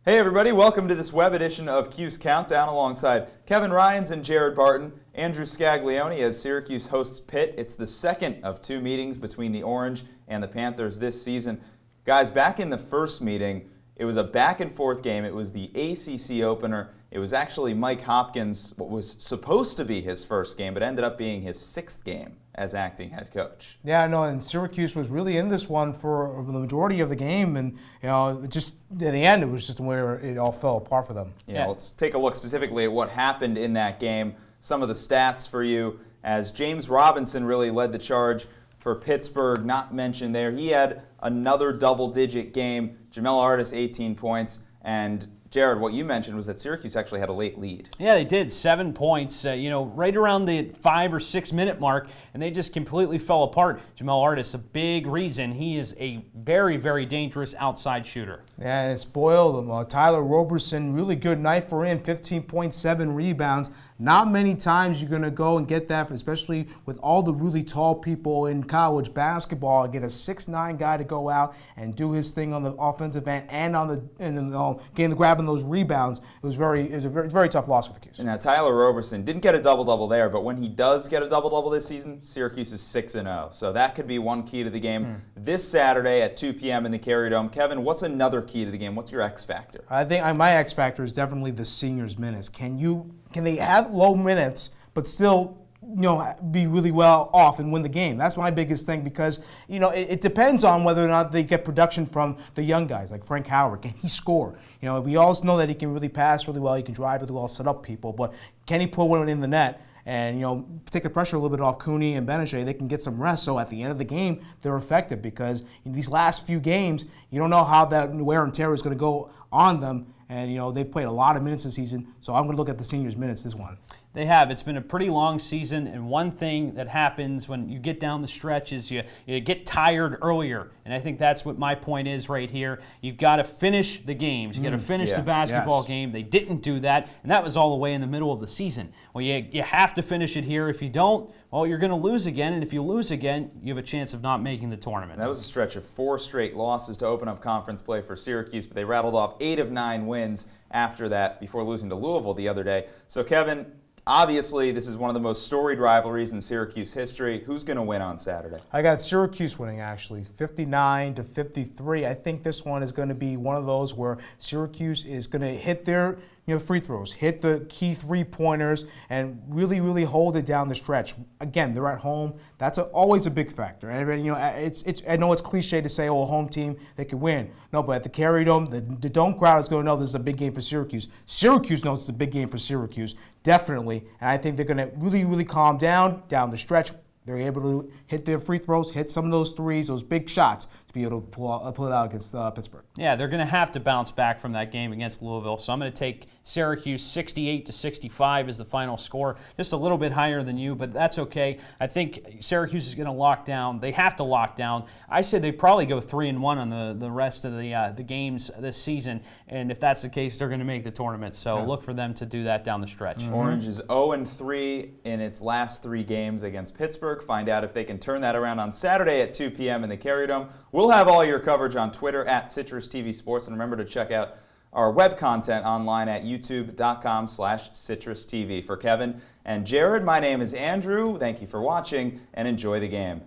Hey everybody, welcome to this web edition of Cuse Countdown alongside Kevin Ryans and Jared Barton. Andrew Scaglione as Syracuse hosts Pitt. It's the second of two meetings between the Orange and the Panthers this season. Guys, back in the first meeting, it was a back and forth game. It was the ACC opener. It was actually Mike Hopkins, what was supposed to be his first game, but ended up being his sixth game as acting head coach. Yeah, no, and Syracuse was really in this one for the majority of the game, and just in the end, it was just where it all fell apart for them. Yeah, let's take a look specifically at what happened in that game. Some of the stats for you, as James Robinson really led the charge for Pittsburgh, not mentioned there. He had another double-digit game. Jamel Artis, 18 points, and Jared, what you mentioned was that Syracuse actually had a late lead. Yeah, they did. 7 points, right around the 5 or 6 minute mark, and they just completely fell apart. Jamel Artis, a big reason. He is a very, very dangerous outside shooter. Yeah, and it spoiled him. Tyler Roberson, really good night for him, 15.7 rebounds. Not many times you're going to go and get that, especially with all the really tall people in college basketball. Get a 6'9" guy to go out and do his thing on the offensive end and getting the grabbing those rebounds. It was a very tough loss for the Cuse. Now Tyler Roberson didn't get a double-double there, but when he does get a double-double this season, Syracuse is 6-0. So that could be one key to the game this Saturday at 2 p.m. in the Carrier Dome. Kevin, what's another key to the game? What's your X factor? I think my X factor is definitely the seniors' minutes. Can they have low minutes but still be really well off and win the game? That's my biggest thing, because it depends on whether or not they get production from the young guys like Frank Howard. Can he score? We all know that he can really pass really well, he can drive really well, set up people, but can he put one in the net and take the pressure a little bit off Cooney and Benajay? They can get some rest, so at the end of the game they're effective, because in these last few games you don't know how that wear and tear is going to go on them. And, they've played a lot of minutes this season, so I'm going to look at the seniors' minutes this one. They have. It's been a pretty long season, and one thing that happens when you get down the stretch is you get tired earlier, and I think that's what my point is right here. You've got to finish the games. You've got to finish the basketball game. They didn't do that, and that was all the way in the middle of the season. Well, you have to finish it here. If you don't, well, you're going to lose again, and if you lose again, you have a chance of not making the tournament. That was a stretch of 4 straight losses to open up conference play for Syracuse, but they rattled off 8 of 9 wins after that before losing to Louisville the other day. So, Kevin, obviously, this is one of the most storied rivalries in Syracuse history. Who's going to win on Saturday? I got Syracuse winning, actually, 59-53. I think this one is going to be one of those where Syracuse is going to hit their free throws, hit the key three-pointers, and really, really hold it down the stretch. Again, they're at home. That's always a big factor. And I know it's cliche to say, oh, a home team, they can win. No, but at the Carrier Dome, the Dome crowd is going to know this is a big game for Syracuse. Syracuse knows it's a big game for Syracuse, definitely. And I think they're going to really, really calm down the stretch. They're able to hit their free throws, hit some of those threes, those big shots, to be able to pull it out against Pittsburgh. Yeah, they're going to have to bounce back from that game against Louisville. So I'm going to take Syracuse 68-65 as the final score. Just a little bit higher than you, but that's okay. I think Syracuse is going to lock down. They have to lock down. I said they probably go 3-1 on the rest of the games this season, and if that's the case, they're going to make the tournament. So look for them to do that down the stretch. Orange is 0-3 in its last 3 games against Pittsburgh. Find out if they can turn that around on Saturday at 2 p.m. in the Carrier Dome. We'll have all your coverage on Twitter at CitrusTV Sports, and remember to check out our web content online at youtube.com/CitrusTV. For Kevin and Jared, my name is Andrew. Thank you for watching, and enjoy the game.